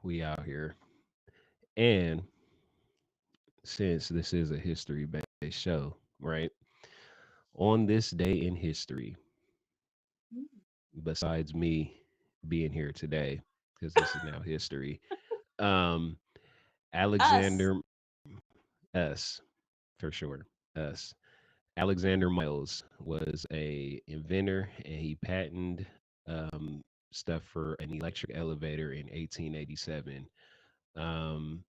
We out here. And since this is a history based show, right? On this day in history, besides me being here today, because this is now history, um, Us. Alexander S. for sure, S. Alexander Miles was a inventor and he patented stuff for an electric elevator in 1887. Um,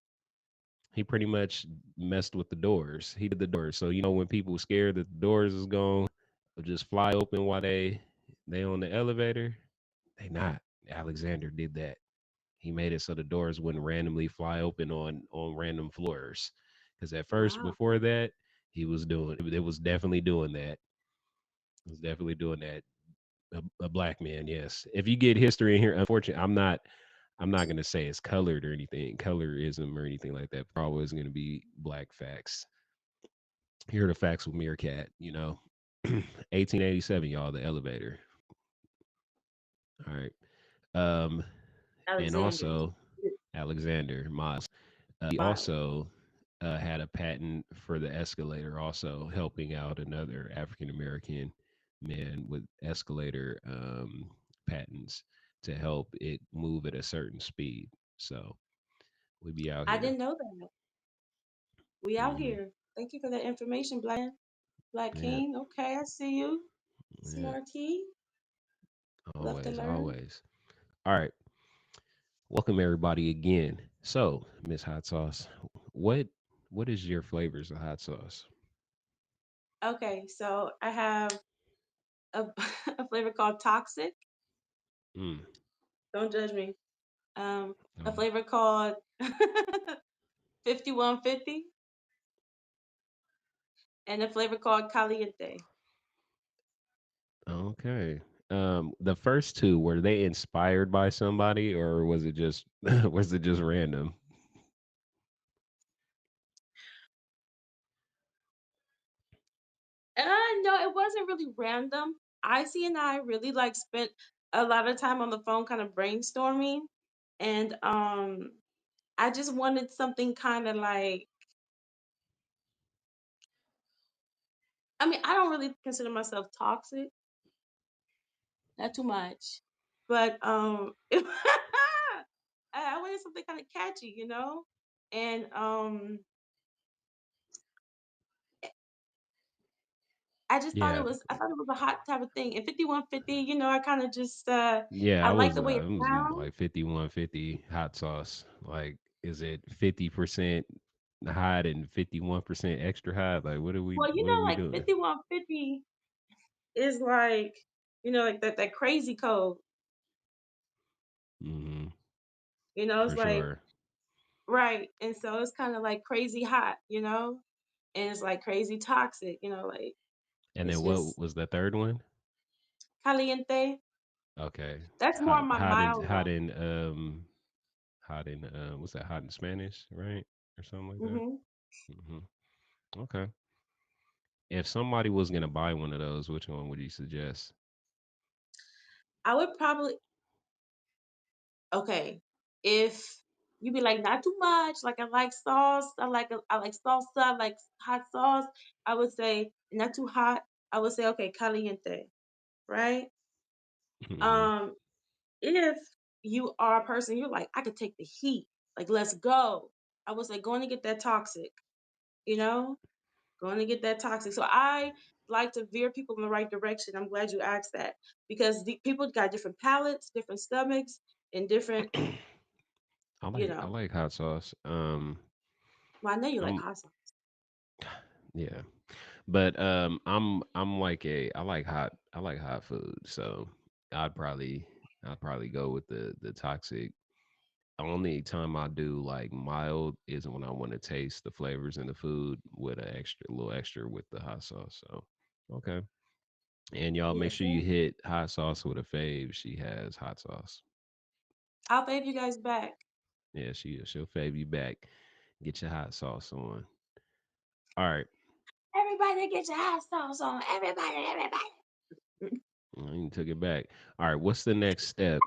he pretty much messed with the doors. He did the doors. So when people were scared that the doors is going to just fly open while they on the elevator, they not. Alexander did that. He made it so the doors wouldn't randomly fly open on random floors. Because at first, Wow. before that, he was doing it was definitely doing that. It was definitely doing that. A black man, yes. If you get history in here, unfortunately, I'm not gonna say it's colored or anything, colorism or anything like that. Always gonna be black facts. Here are the facts with Meerkat. 1887, y'all, the elevator. All right. Um, and Alexander. also Alexander Miles. He Miles. also had a patent for the escalator, also helping out another African American man with escalator patents to help it move at a certain speed. So we be out I here. didn't know that. We out Hmm. here. Thank you for that information, Black Yeah, King. Okay, I see you. yeah, Smarty. Love to always, learn. always. All right, welcome everybody again. So, Miss Hot Sauce, what what is your flavors of hot sauce? Okay, so I have a, a flavor called Toxic. Mm. Don't judge me. A Oh, flavor called 5150 and a flavor called Caliente. okay. The first two, were they inspired by somebody or was it just was it just random? No, it wasn't really random. Icy and I really like spent a lot of time on the phone kind of brainstorming and I just wanted something kind of like I mean, I don't really consider myself toxic, not too much. But I wanted something kind of catchy, you know? And Yeah. I thought it was a hot type of thing. And 5150, I kind of just Yeah, I I like was the way it it was sounds. like 5150 hot sauce. Like is it 50% hot and 51% extra hot? Like Well, what are we like doing? 5150 is like, like that crazy code. Mhm. It's For like sure. right. And so it's kind of like crazy hot, and it's like crazy toxic, like And it's then what just was the third one? caliente. Okay. That's more Hot my hot in mild hot one. in hot in what's that? Hot in Spanish, right? Or something like that. Hmm. Mhm. Okay. If somebody was gonna buy one of those, which one would you suggest? I would probably okay if you be like not too much. Like I like sauce. I like salsa. I like hot sauce. I would say not too hot. I would say okay caliente, right? Hmm. Um, if you are a person you're like I could take the heat. Like let's go. I would say going to get that toxic. You know, going to get that toxic. So I like to veer people in the right direction. I'm glad you asked that because the people got different palates, different stomachs, and different, I like hot sauce. Well, I know you like I'm hot sauce. yeah. But I'm like I like hot food. So I'd probably go with the toxic. Only time I do like mild is when I want to taste the flavors in the food with a little extra with the hot sauce. So okay. And y'all make Yeah, sure you so hit hot sauce with a fave. She has hot sauce. I'll fave you guys back. Yeah, she'll fave you back. Get your hot sauce on. All right. Everybody get your hot sauce on. Everybody. You took it back. All right. What's the next step?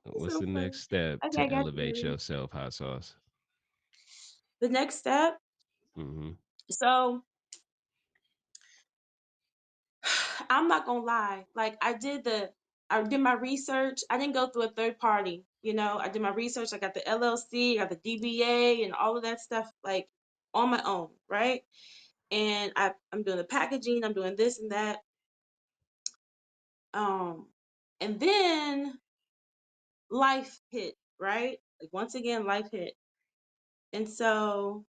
It's What's so the funny. next step Okay, I to got elevate you. yourself, hot sauce? The next step. Mm-hmm. So I'm not gonna lie. Like I did my research. I didn't go through a third party. I did my research. I got the LLC, I got the DBA, and all of that stuff like on my own, right? And I'm doing the packaging. I'm doing this and that. Um, and then life hit, right? Like once again, life hit, and so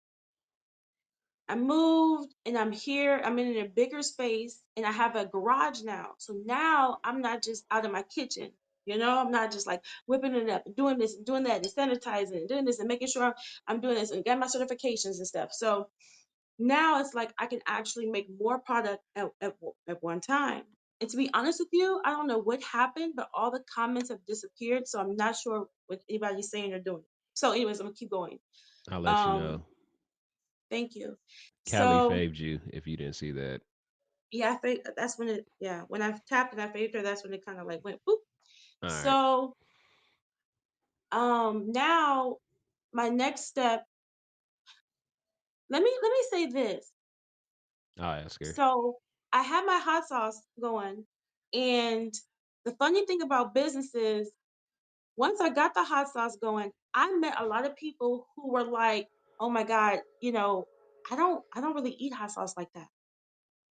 I moved and I'm here. I'm in a bigger space and I have a garage now. So now I'm not just out of my kitchen. I'm not just like whipping it up and doing this and doing that and sanitizing and doing this and making sure I'm doing this and get my certifications and stuff. So now it's like I can actually make more product at one time. And to be honest with you, I don't know what happened, but all the comments have disappeared. So I'm not sure what anybody's saying or doing. So, anyways, I'm gonna keep going. I'll let you Um, know. thank you. Callie So faved you if you didn't see that. yeah, that's when when I tapped and I faved her, that's when it kind of like went boop. All right. So now my next step, let me say this. I'll ask her. So I had my hot sauce going, and the funny thing about business is once I got the hot sauce going, I met a lot of people who were like, "Oh my God, I don't really eat hot sauce like that."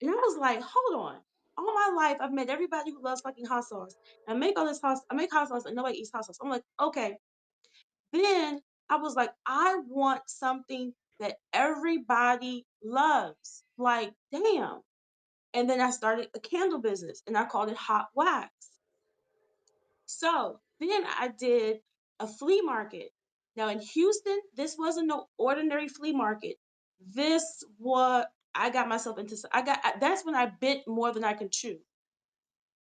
And I was like, hold on. All my life, I've met everybody who loves fucking hot sauce. I make all this hot, I make hot sauce, and nobody eats hot sauce. I'm like, okay. Then I was like, I want something that everybody loves. Like, damn. And then I started a candle business, and I called it Hot Wax. So then I did a flea market. Now in Houston, this wasn't no ordinary flea market. This was I got myself into. That's when I bit more than I can chew.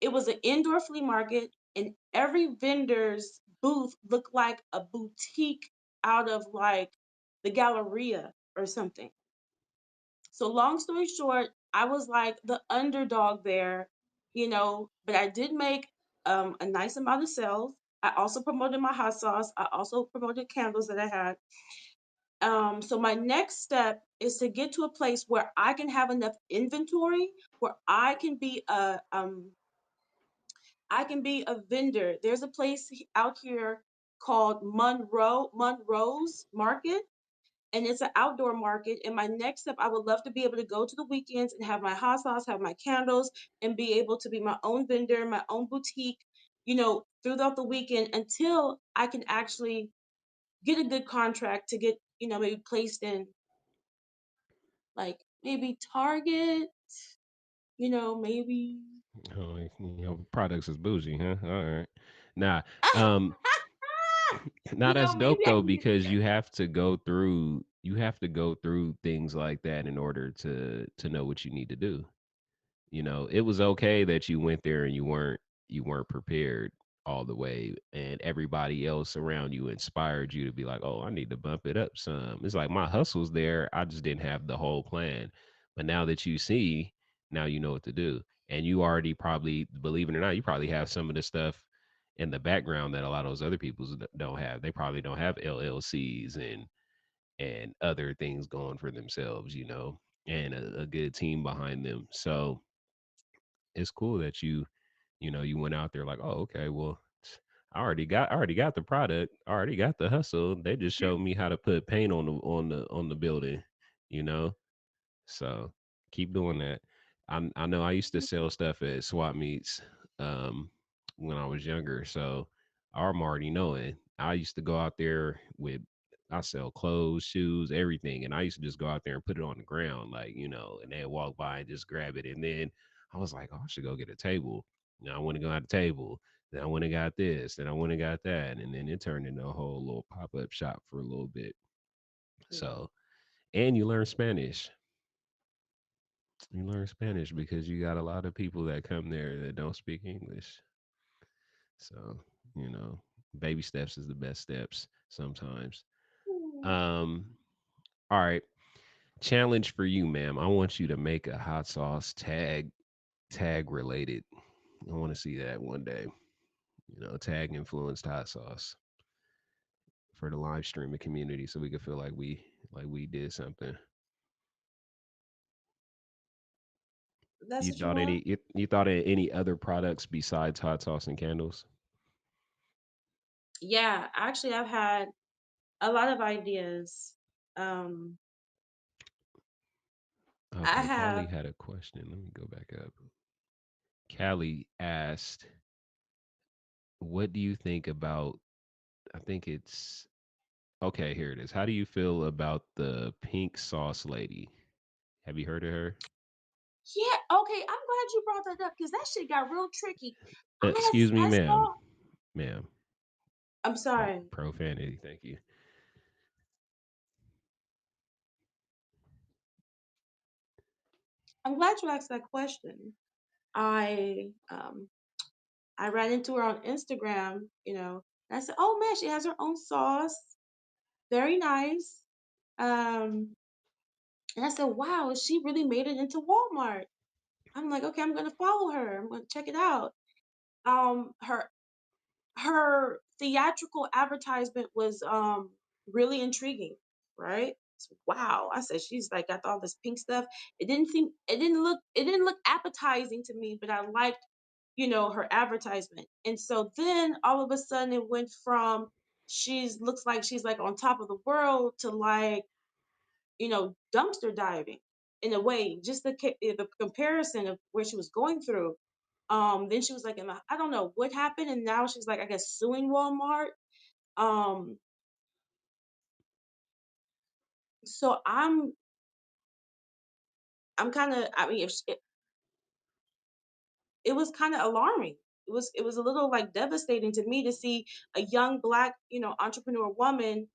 It was an indoor flea market, and every vendor's booth looked like a boutique out of like the Galleria or something. So long story short, I was like the underdog there, but I did make a nice amount of sales. I also promoted my hot sauce. I also promoted candles that I had. So my next step is to get to a place where I can have enough inventory where I can be a vendor. There's a place out here called Monroe's Market, and it's an outdoor market. And my next step, I would love to be able to go to the weekends and have my hot sauce, have my candles, and be able to be my own vendor, my own boutique, throughout the weekend until I can actually get a good contract to get, maybe placed in like maybe Target, maybe. Oh, products is bougie, huh? All right. Nah. Um. Now that's dope Maybe I though can get because there. you have to go through things like that in order to know what you need to do. It was okay that you went there and you weren't prepared all the way, and everybody else around you inspired you to be like, oh, I need to bump it up some. It's like my hustle's there, I just didn't have the whole plan. But now that you see, now you know what to do. And you already probably, believe it or not, you probably have some of the stuff in the background that a lot of those other people don't have. They probably don't have LLCs and other things going for themselves, and a good team behind them. So it's cool that you went out there like, oh, okay, well, I already got the product, I already got the hustle. They just showed me how to put paint on the building, you know. So keep doing that. I know I used to sell stuff at swap meets when I was younger, so I'm already knowing. I used to go out there with I sell clothes, shoes, everything, and I used to just go out there and put it on the ground, like and they'd walk by and just grab it, and then I was like, oh, I should go get a table. I went to go at a table. Then I went and got this. Then I went and got that, and then it turned into a whole little pop up shop for a little bit. Yeah. So, and you learn Spanish. You learn Spanish because you got a lot of people that come there that don't speak English. So, you know, baby steps is the best steps sometimes. Hmm. Um, all right. Challenge for you, ma'am. I want you to make a hot sauce tag related. I want to see that one day. Tag influenced hot sauce for the live streaming community, so we could feel like we did something. That's You what you thought want? you thought of any other products besides hot sauce and candles? Yeah, actually, I've had a lot of ideas. Um, I Okay, Callie have, had a question. Let me go back up. Callie asked, "What do you think about?" I think it's okay. Here it is. How do you feel about the pink sauce lady? Have you heard of her? yeah, okay, I'm glad you brought that up because that shit got real tricky. Excuse me, I ma'am. saw, Ma'am. I'm sorry. Profanity. Thank you. I'm glad you asked that question. I um I ran into her on Instagram, and I said, "Oh man, she has her own sauce. Very nice." Um, and I said, "Wow, she really made it into Walmart." I'm like, "Okay, I'm gonna follow her. I'm gonna check it out." Her theatrical advertisement was really intriguing, right? So, wow, I said she's like got all this pink stuff. It didn't look appetizing to me, but I liked, her advertisement. And so then all of a sudden it went from she's looks like she's like on top of the world to like, dumpster diving in a way, just the comparison of where she was going through. Then she was like, I don't know what happened, and now she's like, I guess suing Walmart. Um, so I'm kind of, I mean, it was kind of alarming. It was a little like devastating to me to see a young black, entrepreneur woman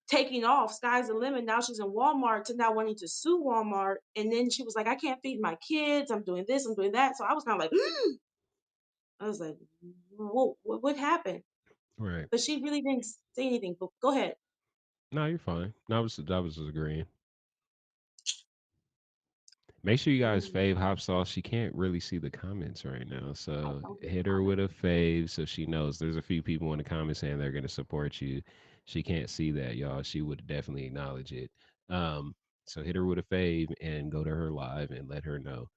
taking off. Sky's the limit. Now she's in Walmart to now wanting to sue Walmart, and then she was like, I can't feed my kids. I'm doing this. I'm doing that. So I was kind of like, I was like, what happened? Right. But she really didn't say anything. But go ahead. No, you're fine. No, I was just agreeing. Make sure you guys Mm, fave hot sauce. She can't really see the comments right now, I so don't get the hit her with comment. a fave so she knows. There's a few people in the comments saying they're gonna support you. She can't see that, y'all. She would definitely acknowledge it. Um, so hit her with a fave and go to her live and let her know.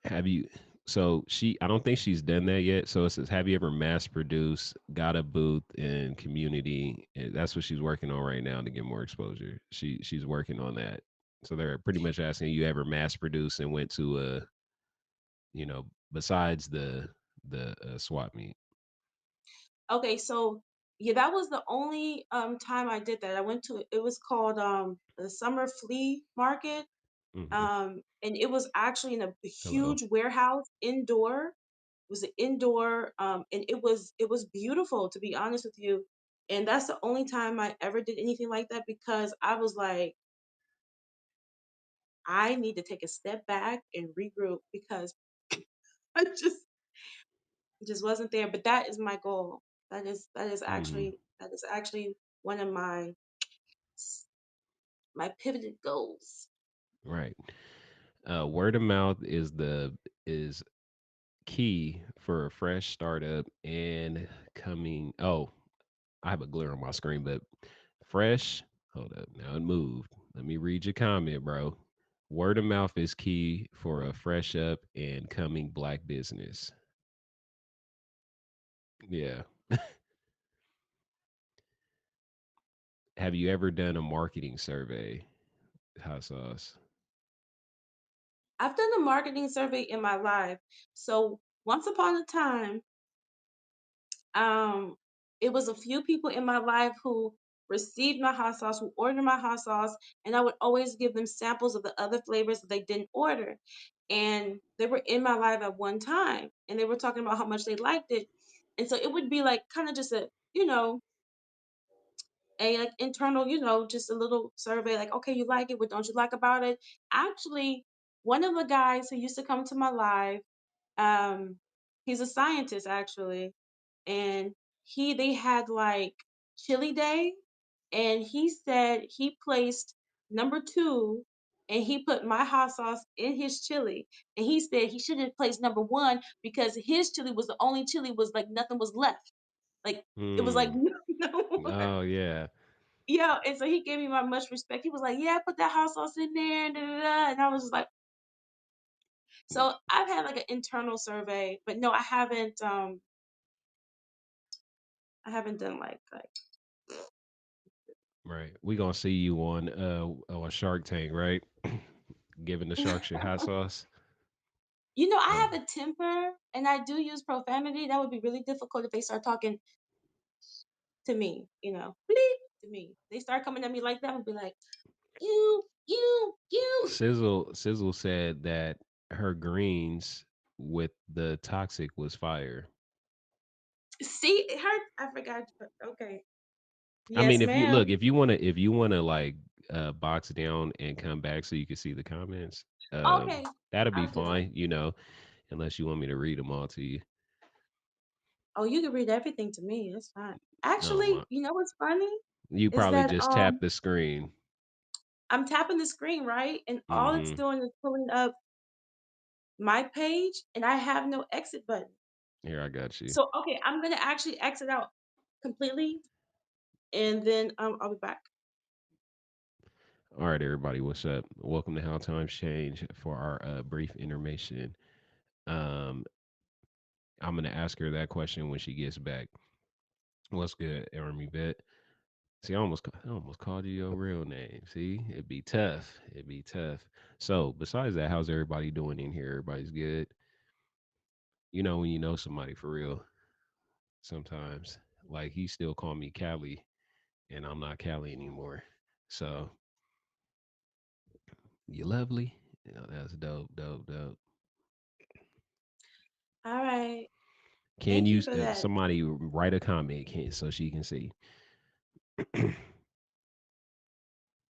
Have you? So I don't think she's done that yet. So it says, have you ever mass produced, got a booth in community? And that's what she's working on right now to get more exposure. She's working on that. So they're pretty much asking you ever mass produced and went to besides the swap meet. Okay, so yeah, that was the only time I did that. I went to it was called the Summer Flea Market. Hmm. And it was actually in a Hello. huge warehouse indoor. It was an indoor and it was beautiful, to be honest with you. And that's the only time I ever did anything like that because I was like, I need to take a step back and regroup because I just wasn't there. But that is my goal. Hmm. That is actually one of my pivoted goals. Right. Word of mouth is key for a fresh startup and coming. Oh, I have a glare on my screen, but fresh. Hold up. Now it moved. Let me read your comment, bro. Word of mouth is key for a fresh up and coming black business. Yeah. Have you ever done a marketing survey? Hot sauce. I've done a marketing survey in my life. So once upon a time, um, it was a few people in my life who received my hot sauce, who ordered my hot sauce, and I would always give them samples of the other flavors that they didn't order. And they were in my life at one time, and they were talking about how much they liked it. And so it would be like kind of just a like internal, just a little survey, like, okay, you like it, what don't you like about it? Actually, one of the guys who used to come to my live, um, he's a scientist actually, and they had like chili day, and he said he placed number two and he put my hot sauce in his chili, and he said he should have placed number 1 because his chili was the only chili was like nothing was left. Like, it was like Mm. no more. Oh yeah. Yeah, and so he gave me my much respect. He was like, "Yeah, put that hot sauce in there, and da, da, da," and I was just like, so I've had like an internal survey, but no, I haven't done like Right. We gonna see you on Shark Tank, right? Giving the sharks your hot sauce. Uh, I have a temper and I do use profanity. That would be really difficult if they start talking to me, bleep to me. They start coming at me like that and be like, you. Sizzle said that her greens with the toxic was fire. See, it hurt. I forgot. Okay. I mean, Yes, if you ma'am. look, if you wanna like box down and come back so you can see the comments, Okay. that'll be I'll do that. fine, unless you want me to read them all to you. Oh, you can read everything to me. It's fine. Oh my, Actually, you know what's funny? you Is probably that just tap the screen. I'm tapping the screen, right? And all it's Hmm. doing is pulling up my page and I have no exit button. Here, I got you. So, okay, I'm gonna actually exit out completely and then I'll be back. All right, everybody, what's up? Welcome to How Times Change for our brief intermission. Um, I'm gonna ask her that question when she gets back. What's good, Army Vet? See, I almost called you your real name. See, it'd be tough. It'd be tough. So, besides that, how's everybody doing in here? Everybody's good. You know when you know somebody for real. Sometimes, like he still call me Callie, and I'm not Callie anymore. So, you lovely. Yeah, that's dope, dope, dope. All right. Can Thank you you for that. somebody write a comment so she can see?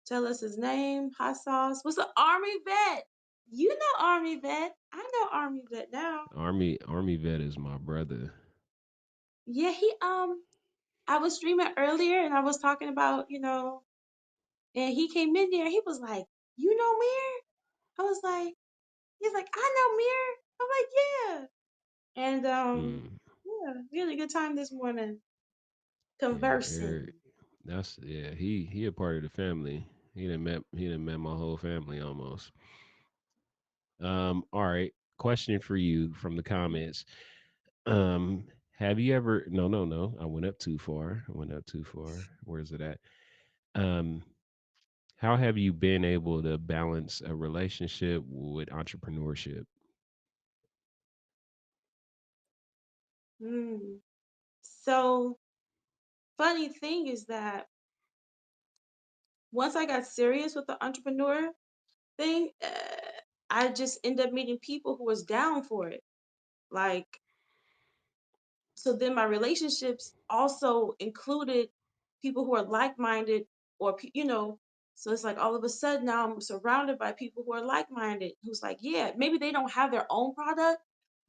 Tell us his name, hot sauce. What's the Army vet? You know Army vet. I know Army vet now. Army Vet is my brother. Yeah, I was streaming earlier and I was talking about, and he came in there. He was like, "You know Mir?" I was like, he's like, "I know Mir." I'm like, "Yeah." And Mm, yeah, we had a good time this morning yeah, Eric. conversing. That's yeah. He a part of the family. He done met my whole family almost. All right. Question for you from the comments. Have you ever? No, no, no. I went up too far. I went up too far. Where's it at? Um, how have you been able to balance a relationship with entrepreneurship? Mm. So funny thing is that once I got serious with the entrepreneur thing, I just end up meeting people who was down for it. Like, so then my relationships also included people who are like-minded or, so it's like all of a sudden now I'm surrounded by people who are like-minded, who's like, yeah, maybe they don't have their own product,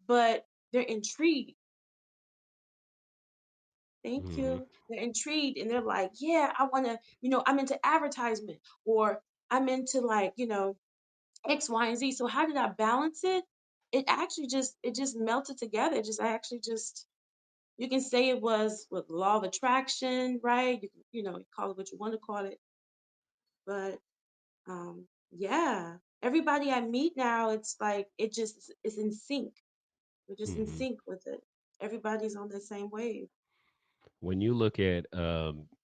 but they're intrigued. Thank Hmm. you. They're intrigued and they're like, yeah, I want to, I'm into advertisement or I'm into like, X, Y, and Z. So how did I balance it? It just melted together. I actually just you can say it was with law of attraction, right? You call it what you want to call it. But yeah. Everybody I meet now, it's like it's in sync. We're just in Hmm. sync with it. Everybody's on the same wave. When you look at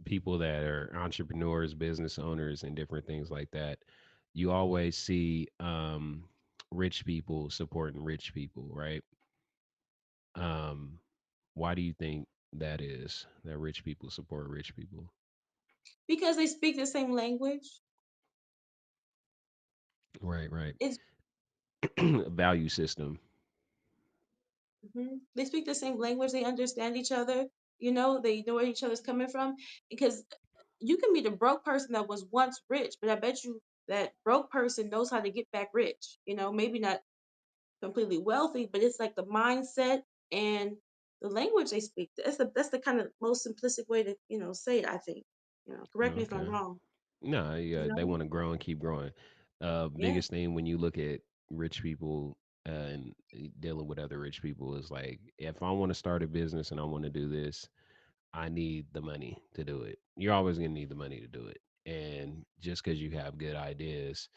people that are entrepreneurs, business owners, and different things like that, you always see rich people supporting rich people, right? Um, why do you think that is? That rich people support rich people? Because they speak the same language. Right, right. It's Value system. They speak the same language, they understand each other, they know where each other's coming from. Because you can meet a broke person that was once rich, but I bet you that broke person knows how to get back rich. Maybe not completely wealthy, but it's like the mindset and the language they speak. That's the kind of most simplistic way to, say it, I think. Correct me if I'm Okay. wrong, No, you yeah, they know? want to grow and keep growing. Yeah. Biggest thing when you look at rich people and dealing with other rich people is like, if I want to start a business and I want to do this, I need the money to do it. You're always going to need the money to do it. And just because you have good ideas,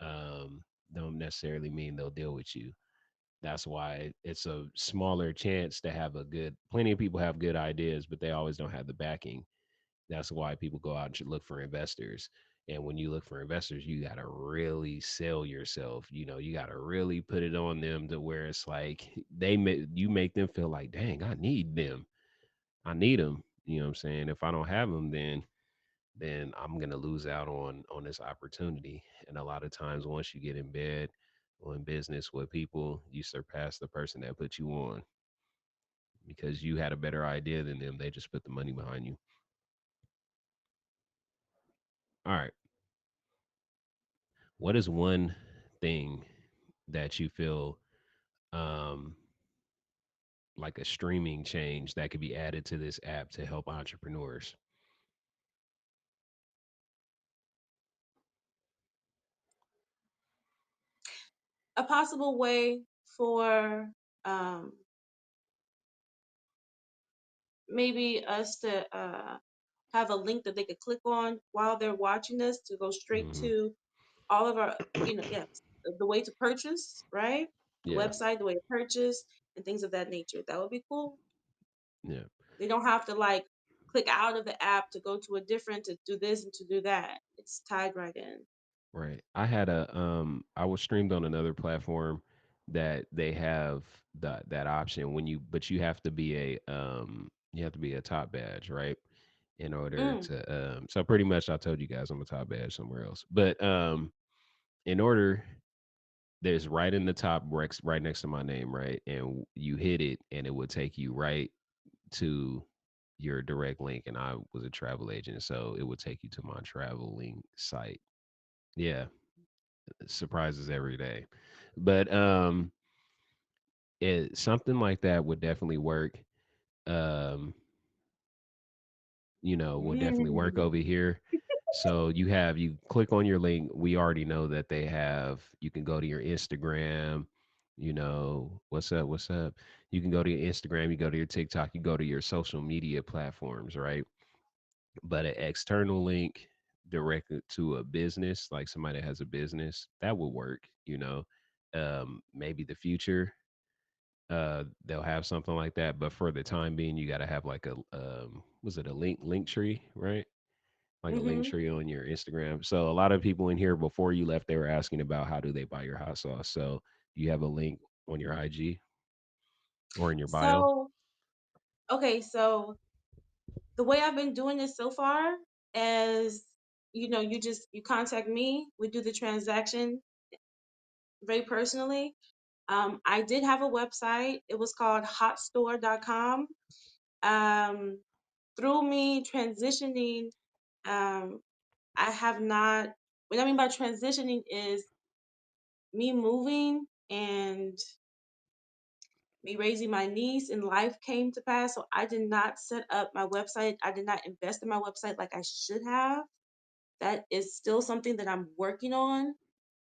don't necessarily mean they'll deal with you. That's why it's a smaller chance to have a good, plenty of people have good ideas, but they always don't have the backing. That's why people go out and should look for investors. And when you look for investors, you got to really sell yourself. You got to really put it on them to where it's like you make them feel like, dang, I need them. I need them. You know what I'm saying? If I don't have them, then I'm gonna lose out on this opportunity. And a lot of times, once you get in bed or in business with people, you surpass the person that put you on because you had a better idea than them. They just put the money behind you. All right. What is one thing that you feel um, like a streaming change that could be added to this app to help entrepreneurs? A possible way for um, maybe us to have a link that they could click on while they're watching this to go straight Hmm. to all of our, yes, the way to purchase, right? The Yeah, website, the way to purchase, and things of that nature. That would be cool. yeah. They don't have to like click out of the app to go to a different to do this and to do that. It's tied right in. Right. I was streamed on another platform that they have that option when but you have to be a top badge, right? In order Mm, to so pretty much I told you guys I'm a top badge somewhere else. But in order there's right in the top right next to my name, right? And you hit it and it would take you right to your direct link, and I was a travel agent, so it would take you to my travel link site. Yeah, surprises every day. But something like that would definitely work. Um, will definitely work mm. over here. So you click on your link. We already know that they have, you can go to your Instagram, what's up, what's up. You can go to your Instagram, you go to your TikTok, you go to your social media platforms, right? But an external link directed to a business, like somebody that has a business, that would work, maybe the future they'll have something like that, but for the time being you got to have like a was it a link tree, right? Like a link Mm-hmm. tree on your Instagram. So a lot of people in here before you left, they were asking about how do they buy your hot sauce. So you have a link on your IG or in your bio? So, okay, so the way I've been doing this so far is, you contact me, we do the transaction very personally. I did have a website. It was called hotstore.com. Um, Through me transitioning, um, I have not, what I mean by transitioning is me moving and me raising my niece and life came to pass. So I did not set up my website. I did not invest in my website like I should have. That is still something that I'm working on.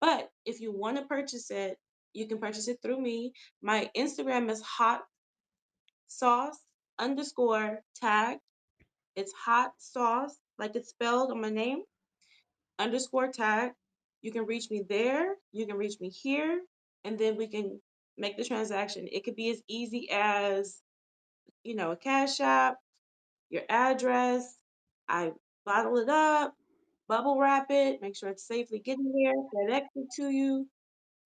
But if you want to purchase it, you can purchase it through me. My Instagram is hot sauce underscore tag. It's hot sauce, like it's spelled on my name, underscore tag. You can reach me there. You can reach me here. And then we can make the transaction. It could be as easy as, a cash app, your address. I bottle it up, bubble wrap it, make sure it's safely getting there, FedEx it to you.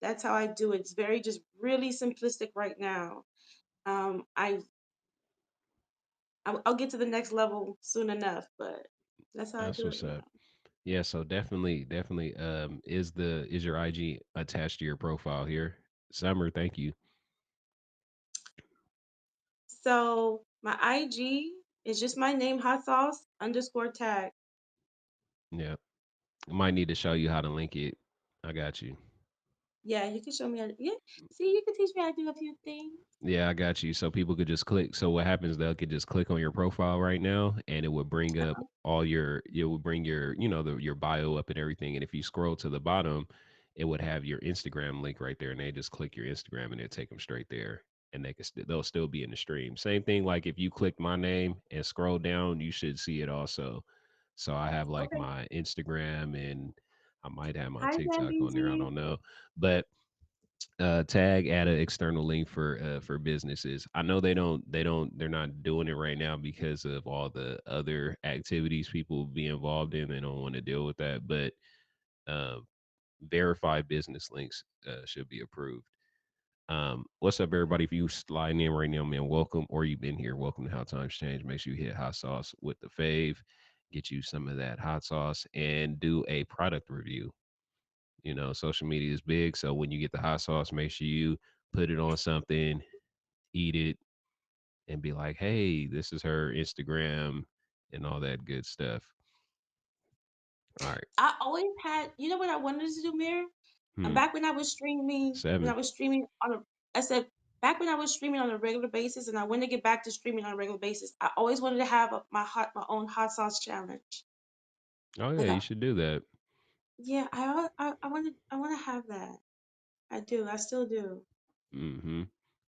That's how I do it. It's very just really simplistic right now. Um, I I'll get to the next level soon enough, but that's how I That's do it what's right up. now. Yeah, so definitely is your IG attached to your profile here? Summer, thank you. So my IG is just my name, hot sauce underscore tag. Yeah. I might need to show you how to link it. I got you. Yeah, you can show me how to, yeah. See, you can teach me how to do a few things. Yeah, I got you. So people could just click. So what happens? They could just click on your profile right now, and it would bring up Uh-huh. all your. It would bring your, your bio up and everything. And if you scroll to the bottom, it would have your Instagram link right there, and they just click your Instagram, and it take them straight there, and they'll still be in the stream. Same thing. Like if you click my name and scroll down, you should see it also. So I have like Okay. my Instagram, and I might have my Hi, TikTok on there. I Zambezi. don't know, but tag add an external link for businesses. I know they're not doing it right now because of all the other activities people be involved in. They don't want to deal with that, but um, verified business links should be approved. What's up, everybody? If you sliding in right now, man, welcome. Or you've been here, welcome to How Times Change. Make sure you hit hot sauce with the fave, get you some of that hot sauce, and do a product review. Social media is big. So when you get the hot sauce, make sure you put it on something, eat it, and be like, hey, this is her Instagram and all that good stuff. All right. I always had, you know what I wanted to do, Mirror? Hmm. Back when I was streaming, Seven. I said, back when I was streaming on a regular basis, and I want to get back to streaming on a regular basis, I always wanted to have my own hot sauce challenge. Oh yeah, Like, you should do that. yeah, I want to have that. I do. I still do. Hmm.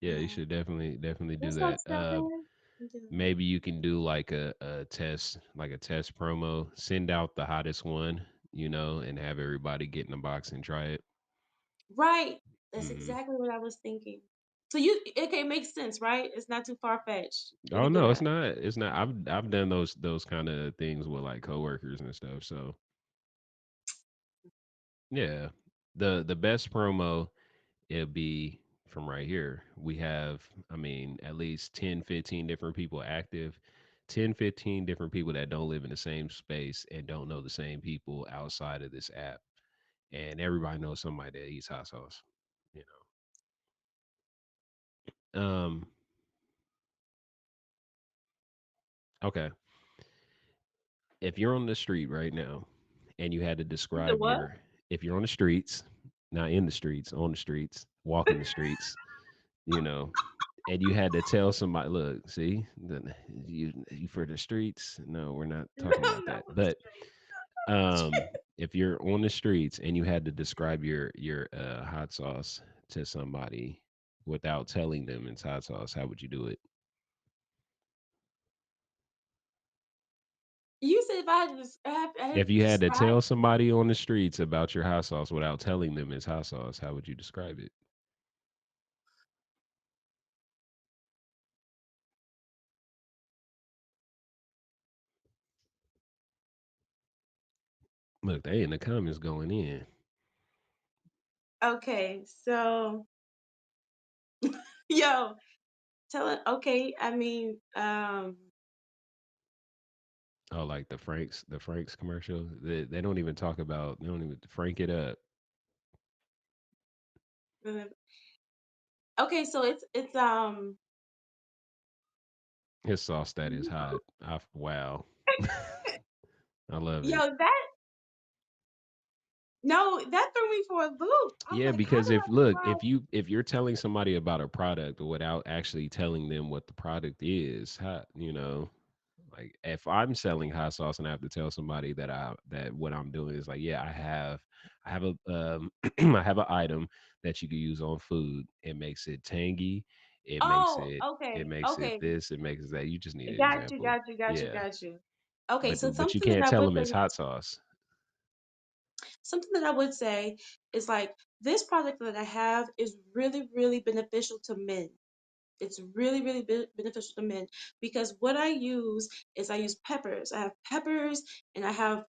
Yeah, you Yeah. should definitely do What's up, that. Stefan? I do. Maybe you can do like a test promo. Send out the hottest one, and have everybody get in the box and try it. Right. That's Hmm. exactly what I was thinking. So you okay, it makes sense, right? It's not too far fetched. We Oh could do no, it's that. not. It's not. I've done those kind of things with like coworkers and stuff. So yeah, the best promo it'll be from right here. We have, I mean, at least 10, 15 different people active, 10, 15 different people that don't live in the same space and don't know the same people outside of this app. And everybody knows somebody that eats hot sauce. You okay. If you're on the street right now and you had to You said describe what? if you're on the streets, not in the streets, on the streets, walking the streets, you know, and you had to tell somebody, look, see, you for the streets. No, we're not No, talking about not that. on the But street. Not on the street. if you're on the streets and you had to describe your hot sauce to somebody without telling them it's hot sauce, how would you do it? You said if I had If to you had to describe. tell somebody on the streets about your hot sauce without telling them it's hot sauce, how would you describe it? Look, they in the comments going in. Okay, so yo, tell it. Okay, I mean, Oh, like the Franks commercial. They don't even talk about. They don't even frank it up. uh, okay, so it's His sauce that is hot. Wow, I love yo, it. that no, that threw me for a loop. I'm Yeah, like, how because did I if look, describe? if you're telling somebody about a product without actually telling them what the product is, like if I'm selling hot sauce and I have to tell somebody that what I'm doing is like, yeah, I have a I have an item that you can use on food. It makes it tangy. Oh, It okay, makes it okay. this. It makes it that. You just need an Got you, example. got you, got you, Yeah, got you. Okay, so but you can't tell them it's hot sauce. something that I would say is like this product that I have is really, really beneficial to men. It's really, really beneficial to men because what I use is I use peppers. I have peppers and I have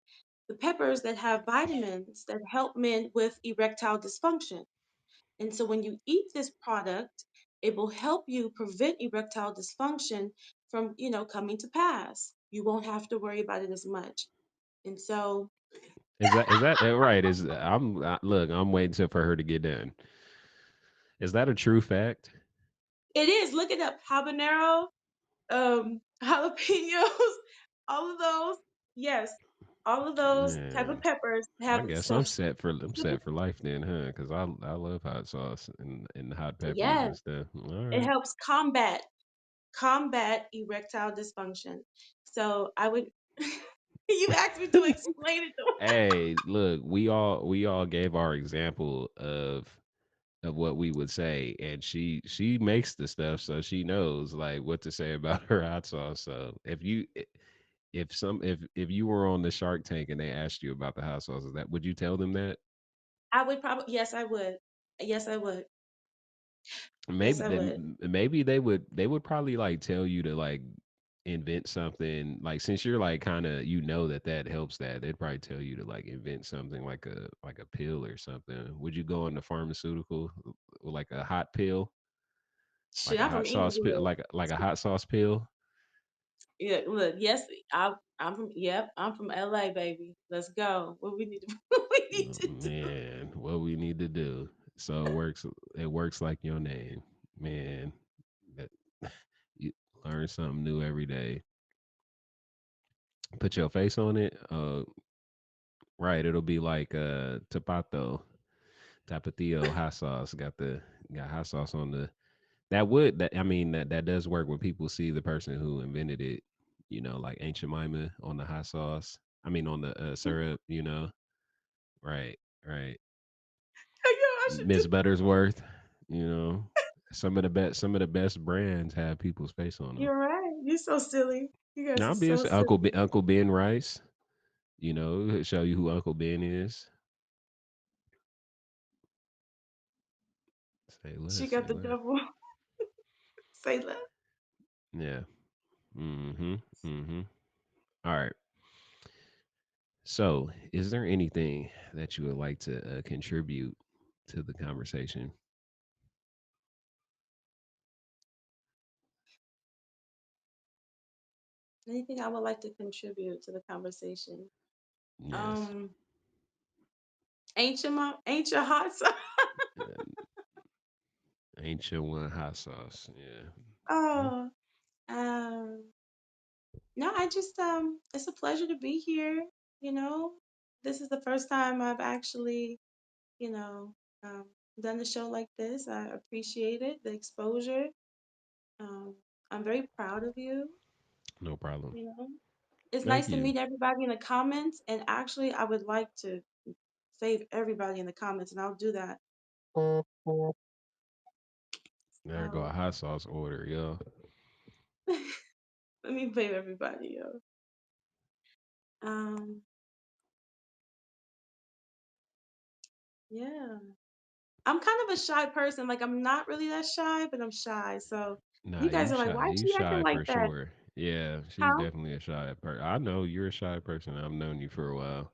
the peppers that have vitamins that help men with erectile dysfunction. And so when you eat this product, it will help you prevent erectile dysfunction from, coming to pass. You won't have to worry about it as much. And so Is that right? Look, I'm waiting for her to get done. Is that a true fact? it is. Look it up. Habanero, jalapenos, all of those. Yes. All of those type of Man, peppers I have guess stuff. I'm set for life then, huh? Because I love hot sauce and hot peppers Yes, and stuff. All it right. helps combat erectile dysfunction. So I would you asked me to explain it to Hey, look, we all gave our example of what we would say, and she makes the stuff, so she knows like what to say about her hot sauce. So if you were on the Shark Tank and they asked you about the hot sauces, that would you tell them that? I would probably yes, I would. Yes, I would. Yes, Maybe I would. maybe they would probably like tell you to like invent something like since you're like kind of you know that that helps that they'd probably tell you to like invent something like a pill or something. Would you go into pharmaceutical like a hot pill, Shit, like a I'm from hot sauce pill, Inglewood. like a hot sauce pill? Yeah, look, yes, I'm from yep, I'm from LA, baby. Let's go. What we need to what we need Oh, to do. man, what we need to do. So it works like your name, man. That you learn something new every day. Put your face on it. Right, it'll be like Tapato, Tapatio hot sauce. Got hot sauce on the that I mean that does work when people see the person who invented it, you know, like Aunt Jemima on the hot sauce. I mean on the syrup, you know. Right, right. Yo, I should do Miss Buttersworth, you know. Some of the best brands have people's face on them. you're right. You're so silly. You guys are Now so silly. Uncle Ben Rice, you know, show you who Uncle Ben is. Say She less, got say the less. devil. Say that. Yeah. Mm-hmm. Mm-hmm. All right. So, is there anything that you would like to contribute to the conversation? Anything I would like to contribute to the conversation? Yes. Um, ain't your hot sauce? Uh, Ancient one hot sauce. Yeah. Mhm. Oh, um, no, I just it's a pleasure to be here. You know, this is the first time I've actually, you know, um, done a show like this. I appreciate it, the exposure. Um, I'm very proud of you. No problem. You know, it's Thank nice to you. meet everybody in the comments. And actually, I would like to save everybody in the comments, and I'll do that. There go a So hot sauce order, yo. let me save everybody, yo. Um, yeah. I'm kind of a shy person. Like I'm not really that shy, but I'm shy. So Nah, you guys are like, why is you she acting shy like for that? sure. Yeah, she's How? definitely a shy person. I know you're a shy person. I've known you for a while.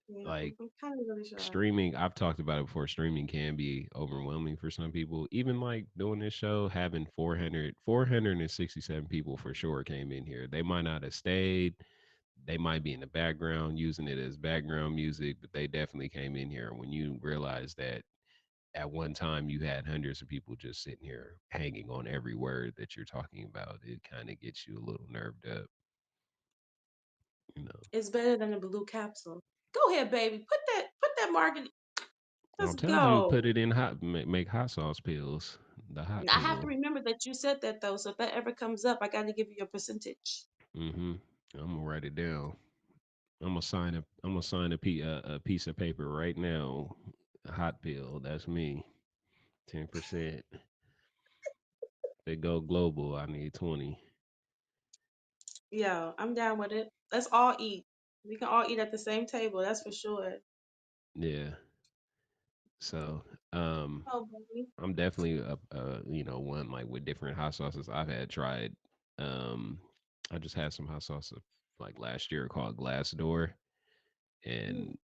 Yeah, Like I'm kind of really shy. streaming, I've talked about it before. Streaming can be overwhelming for some people. Even like doing this show, having 467 people for sure came in here. They might not have stayed. They might be in the background using it as background music, but they definitely came in here. When you realize that at one time you had hundreds of people just sitting here hanging on every word that you're talking about, it kind of gets you a little nerved up, you know. It's better than a blue capsule. Go ahead, baby. Put that market. I'm Let's telling you, go. put it in make hot sauce pills, the hot I have to pill. remember that you said that though. So if that ever comes up, I got to give you a percentage. Mm-hmm. I'm gonna write it down. I'm gonna sign a piece of paper right now. A hot pill. That's me. 10%. They go global. I need 20. Yo, I'm down with it. Let's all eat. We can all eat at the same table. That's for sure. Yeah. So, um, Oh, baby. I'm definitely you know, one like with different hot sauces I've had tried. Um, I just had some hot sauce like last year called Glassdoor, Mm, and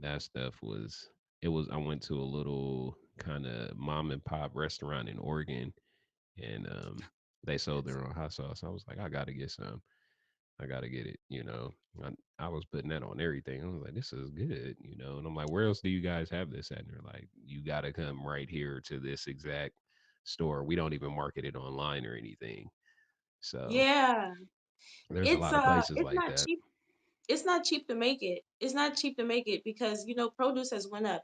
that stuff was it was. I went to a little kind of mom and pop restaurant in Oregon, and they sold their own hot sauce. I was like, I gotta get some. I gotta get it. You know, I was putting that on everything. I was like, this is good. You know, and I'm like, where else do you guys have this at? And they're like, you gotta come right here to this exact store. We don't even market it online or anything. So yeah. there's a lot of places It's like not that. cheap. it's not cheap to make it. It's not cheap to make it because produce has went up.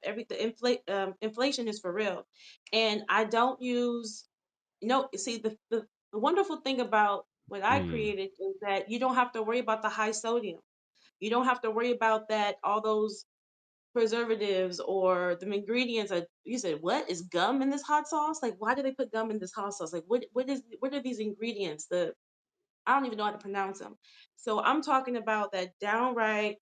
Inflation is for real, and I don't use. See the wonderful thing about what I Mm. created is that you don't have to worry about the high sodium. You don't have to worry about that all those preservatives or the ingredients are you said what is gum in this hot sauce? Like why do they put gum in this hot sauce? Like what are these ingredients? The I don't even know how to pronounce them. So I'm talking about that downright,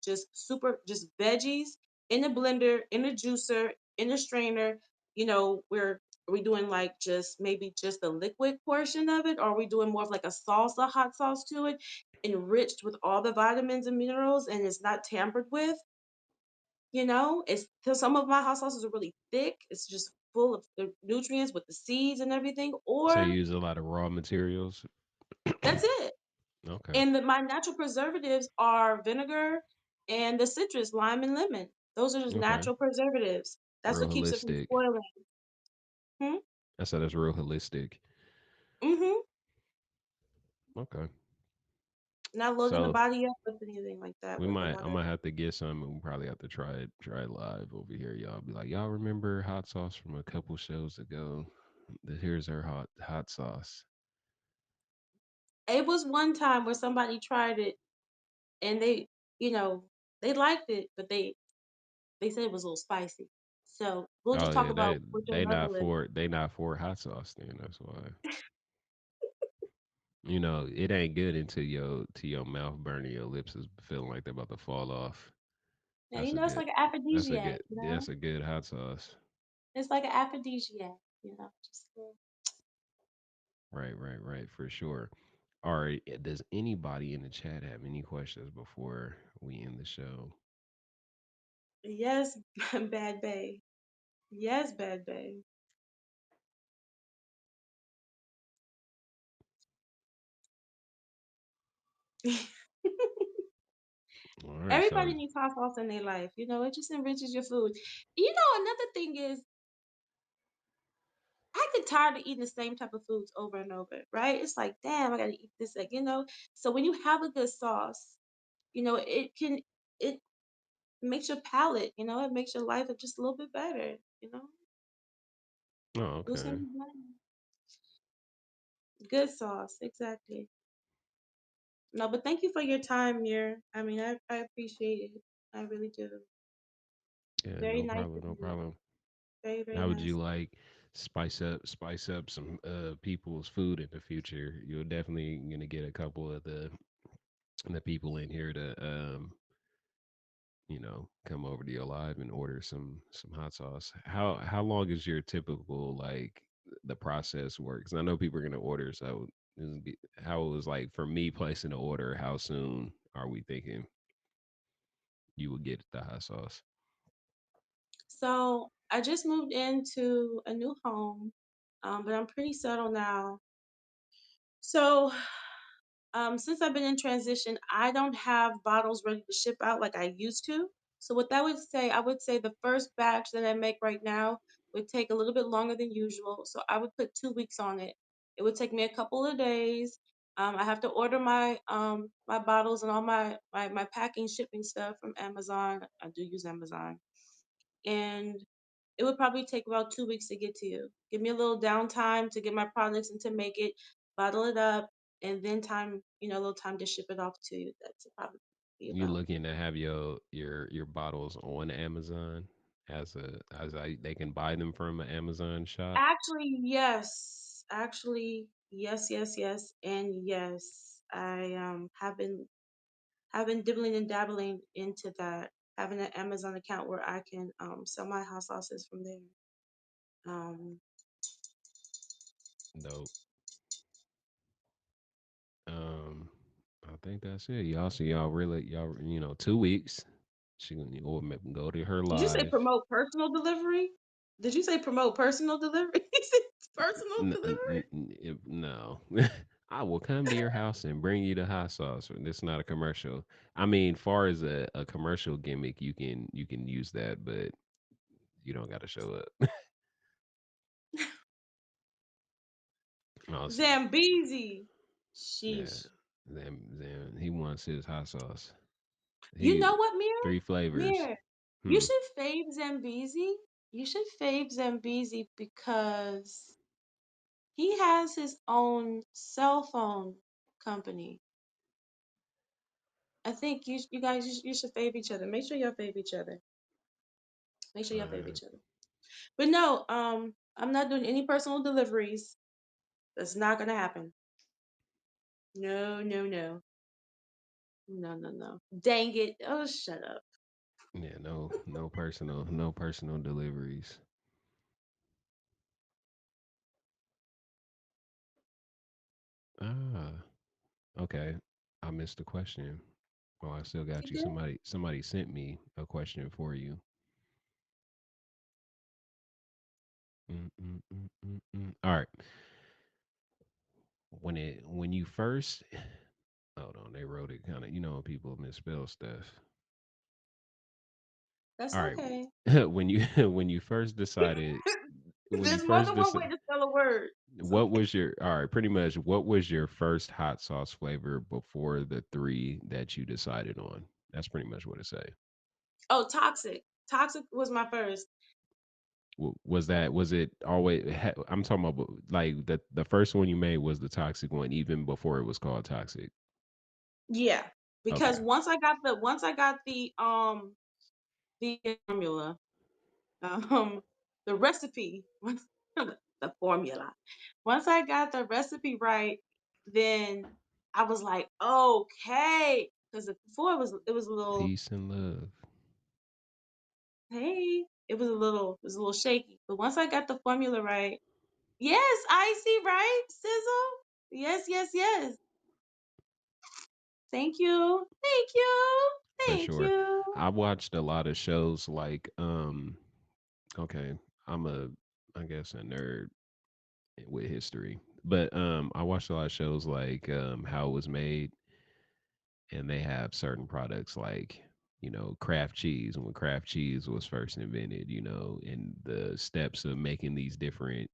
just super, just veggies in a blender, in a juicer, in a strainer. Where are we doing like just maybe just the liquid portion of it, or are we doing more of like a salsa, hot sauce to it, enriched with all the vitamins and minerals, and it's not tampered with? It's because some of my hot sauces are really thick. It's just full of the nutrients with the seeds and everything, So you or use a lot of raw materials. that's it. Okay. And my natural preservatives are vinegar and the citrus, lime and lemon. Those are just Okay. natural preservatives. That's Real what keeps it from holistic. spoiling. Hmm? I said that's real holistic. Mhm. Okay. Not loading the So body up with anything like that we with a might lot I of might have to get some and we probably have to try it live over here. Y'all be like, y'all remember hot sauce from a couple shows ago? Here's our hot sauce. it was one time where somebody tried it and you know, they liked it, but they said it was a little spicy. So we'll Oh just talk yeah, about what your level is. they not for hot sauce then, that's why. It ain't good until your mouth burning, your lips is feeling like they're about to fall off. Now That's a it's good like an that's a aphrodisiac, good that's a good hot sauce. It's like an aphrodisiac, just Right, for sure. All right, does anybody in the chat have any questions before we end the show? yes, bad bay. Yes, bad bay. All right, so Everybody needs hot sauce in their life. It just enriches your food. Another thing is I get tired of eating the same type of foods over and over, right? It's like, damn, I gotta eat this, So when you have a good sauce, it makes your palate, it makes your life just a little bit better, oh, loosen okay. your mind. Good sauce, exactly. No, but thank you for your time, Mir. I mean, I appreciate it. I really do. Yeah, Very no nice problem, of no you. problem. Very, very How would you nice. like spice up some people's food in the future? You're definitely gonna get a couple of the people in here to come over to your live and order some hot sauce. How long is your typical like the process work? Because I know people are gonna order, so how it was like for me placing the order. How soon are we thinking you will get the hot sauce? So I just moved into a new home, but I'm pretty settled now. So since I've been in transition, I don't have bottles ready to ship out like I used to. So what that would say, I would say the first batch that I make right now would take a little bit longer than usual. So I would put 2 weeks on it. It would take me a couple of days. I have to order my bottles and all my packing shipping stuff from Amazon. I do use Amazon, and it would probably take about 2 weeks to get to you. Give me a little downtime to get my products and to make it, bottle it up, and then a little time to ship it off to you. That's probably be You about. looking to have your bottles on Amazon as they can buy them from an Amazon shop? Actually, yes. Actually, yes, yes, yes, and yes. I have been dibbling and dabbling into that. Having an Amazon account where I can sell my hot sauces from there. Um, Dope. Um, I think that's it. Y'all see y'all really y'all 2 weeks. She gonna go to her did you say live. promote personal delivery? Did you say promote personal delivery? You said personal delivery? No. I will come to your house and bring you the hot sauce. This is not a commercial. I mean, far as a commercial gimmick, you can use that, but you don't got to show up. Also, Zambezi. yeah. Sheesh. Then he wants his hot sauce. You He know what, Mir? three flavors. Mir, you Hmm. should fave Zambezi. You should fave Zambezi because he has his own cell phone company. I think you guys you should fave each other. Make sure y'all fave each other. Make sure All y'all fave right. each other. But no, I'm not doing any personal deliveries. That's not gonna happen. No, no, no. No, no, no. Dang it. Oh, shut up. Yeah, no personal deliveries. Ah, okay. I missed the question. Oh, I still got You you. good? Somebody sent me a question for you. All right. When you first hold on, they wrote it kind of, when people misspell stuff. That's All okay. right. when you first decided when you There's more first than one decided way to spell a word. It's what okay. was your all right, pretty much what was your first hot sauce flavor before the three that you decided on? That's pretty much what it say. Oh, toxic. Toxic was my first. Was it always I'm talking about like the first one you made was the toxic one even before it was called toxic. Yeah. Because Okay. once I got the formula, um the recipe, the formula. Once I got the recipe right, then I was like, okay. Because before it was a little, Peace and love. hey, it was a little shaky. But once I got the formula right, yes, icy, right? Sizzle. Yes, yes, yes. Thank you. Thank you. For Thank sure. you. I watched a lot of shows like okay, I'm a I guess a nerd with history. But I watched a lot of shows like How It Was Made, and they have certain products like Kraft cheese, when Kraft cheese was first invented, and the steps of making these different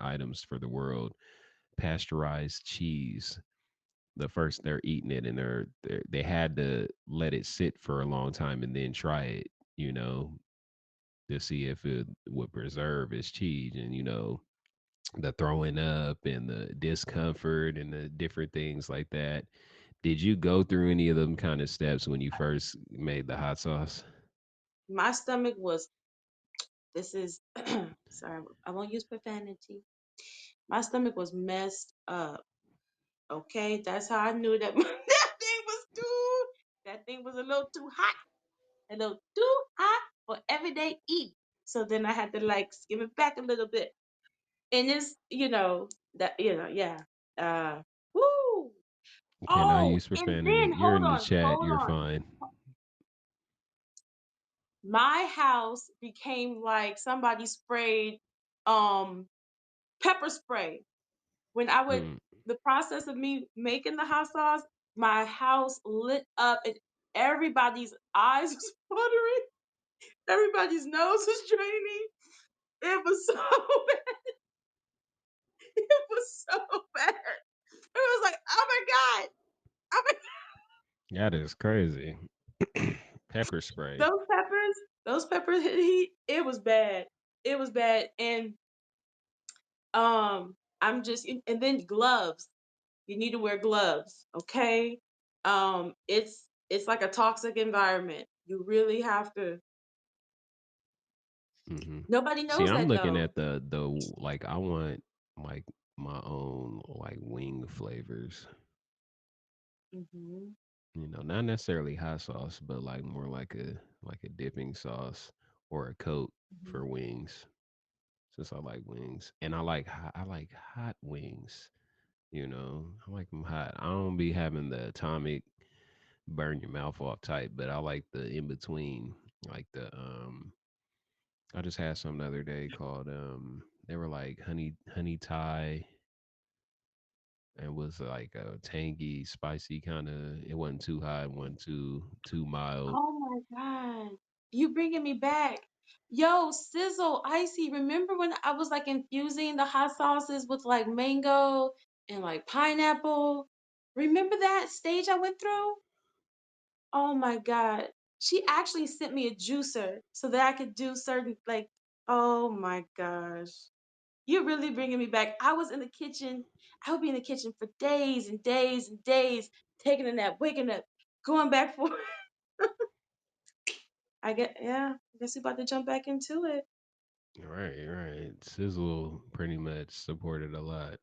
items for the world. Pasteurized cheese, the first they're eating it, and they had to let it sit for a long time and then try it, you know to see if it would preserve its cheese. And the throwing up and the discomfort and the different things like that. Did you go through any of them kind of steps when you first made the hot sauce? My stomach was, this is, sorry, I won't use profanity. My stomach was messed up. Okay, that's how I knew that that thing was a little too hot, a little too hot for everyday eat. So then I had to like skim it back a little bit. And yeah. Uh, woo. You cannot Oh, use and profanity. then You're hold in the on, chat. hold You're on. fine. My house became like somebody sprayed um pepper spray. When I would Mm. the process of me making the hot sauce, my house lit up and everybody's eyes was fluttering, everybody's nose was draining. It was so bad. It was so bad. It was like, oh my god, oh my That is crazy. Pepper spray. those peppers hit heat. It was bad. It was bad. And I'm just and then gloves. You need to wear gloves, okay? It's like a toxic environment. You really have to. Hmm. Nobody See, knows I'm that looking though. at the like I want like my own like wing flavors. Hmm. Not necessarily hot sauce, but like more like a dipping sauce or a coat Hmm. for wings. Since I like wings, and I like hot wings. I like them hot. I don't be having the atomic burn your mouth off type, but I like the in between, like the I just had some the other day called they were like honey Thai, and was like a tangy, spicy kind of. It wasn't too hot, it wasn't too mild. Oh my god, you bringing me back. Yo, Sizzle, Icy. Remember when I was like infusing the hot sauces with like mango and like pineapple? Remember that stage I went through? Oh my god. She actually sent me a juicer so that I could do certain like, oh my gosh. You're really bringing me back. I was in the kitchen. I would be in the kitchen for days and days and days, taking a nap, waking up, going back for I get yeah, I guess we about to jump back into it. Right, right. Sizzle pretty much supported a lot.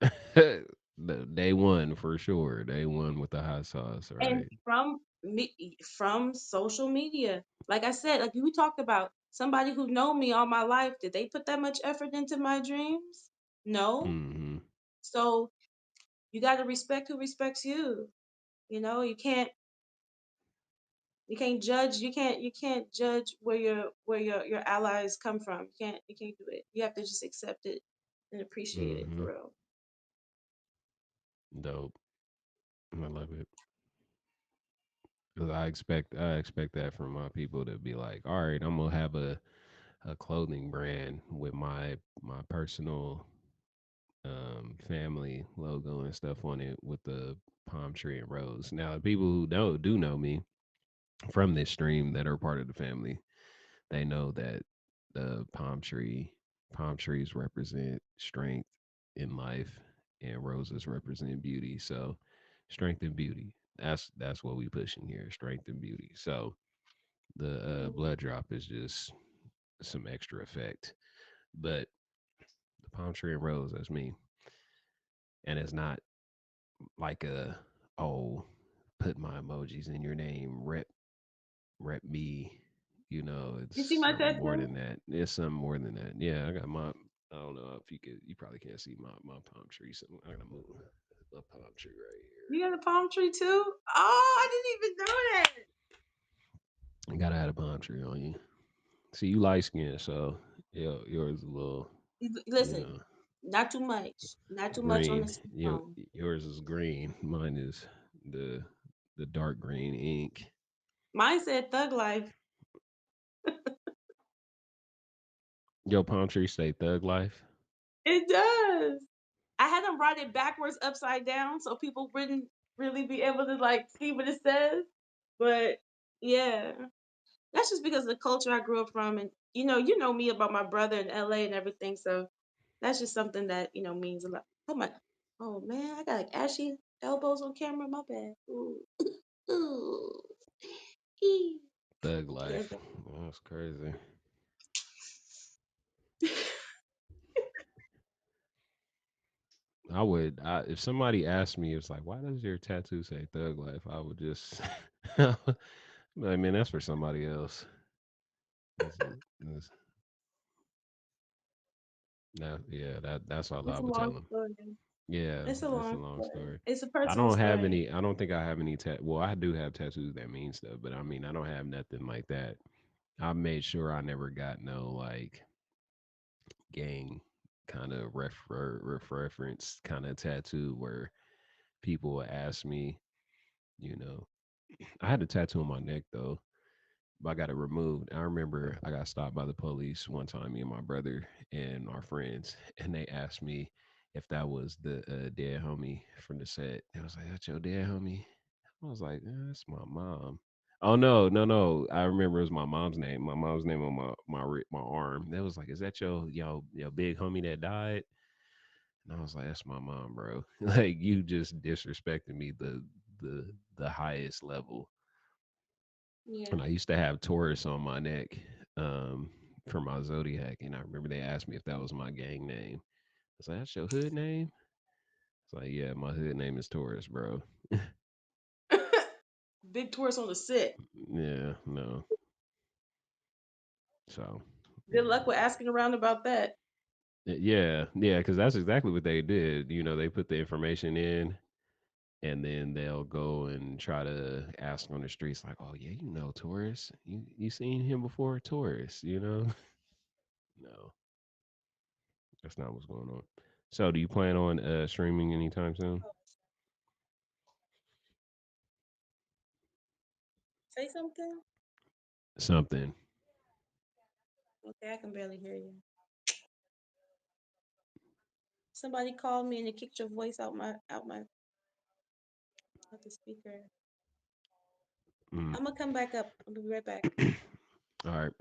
The day one for sure. Day one with the hot sauce, And right? from social media. Like I said, like we talked about, somebody who know me all my life, did they put that much effort into my dreams? No. Mm-hmm. So you got to respect who respects you. You know, you can't judge where your allies come from. You can't do it. You have to just accept it and appreciate it Mm-hmm. for real. Dope. I love it. 'Cause I expect that from my people to be like, all right, I'm gonna have a clothing brand with my personal family logo and stuff on it with the palm tree and rose. Now, the people who do know me from this stream that are part of the family, they know that the palm trees represent strength in life, and roses represent beauty. So, strength and beauty. That's what we pushing here. Strength and beauty. So the Mm. blood drop is just some extra effect, but the palm tree and rose, that's me, and it's not like a oh put my emojis in your name rep me. It's You see my something more tattoo? than that. It's something more than that. Yeah, I got my. I don't know if you probably can't see my palm tree. So I gotta move my palm tree right You got a palm tree too? Oh, I didn't even know that. here. I gotta have a palm tree on you. See, you light skin, so yeah, yours is a little, you Listen, know, not too much. Not too much on the green. skin tone. Yours is green. Mine is the the dark green ink. Mine said thug life. Your palm tree say thug life. It does. I had them write it backwards, upside down, so people wouldn't really be able to like see what it says. But yeah, that's just because of the culture I grew up from, and you know me about my brother in LA and everything. So that's just something that means a lot. Oh my, oh man, I got like ashy elbows on camera. My bad. Ooh, ooh, ee. Thug Yes. life. That's crazy. If somebody asked me, it's like, why does your tattoo say thug life? I would just, I mean, that's for somebody else. That's, that's, yeah, that's all I It's a would tell long them. story. Yeah, It's a it's a long long story. story. It's a I personal don't have story. any. I don't think I have any. Well, I do have tattoos that mean stuff, but I mean, I don't have nothing like that. I made sure I never got no like gang kind of reference kind of tattoo where people would ask me, you know, I had a tattoo on my neck though, but I got it removed. I remember I got stopped by the police one time, me and my brother and our friends, and they asked me if that was the dead homie from the set. They was like, "That's your dead homie." I was like, "That's my mom." Oh no, no, no! I remember it was my mom's name. My mom's name on my arm. They was like, "Is that your big homie that died?" And I was like, "That's my mom, bro." Like you just disrespected me the highest level. Yeah. And I used to have Taurus on my neck for my zodiac, and I remember they asked me if that was my gang name. I was like, "That's your hood name?" It's like, "Yeah, my hood name is Taurus, bro." Big tourist on the set. Yeah, no. So, Good luck with asking around about that. yeah, yeah, because that's exactly what they did. They put the information in, and then they'll go and try to ask on the streets, like, "Oh yeah, Taurus? You seen him before, Taurus?" No, that's not what's going on. So, do you plan on streaming anytime soon? Say something. Something. Okay, I can barely hear you. Somebody called me and it kicked your voice out the speaker. Mm. I'm gonna come back up. I'll be right back. All right.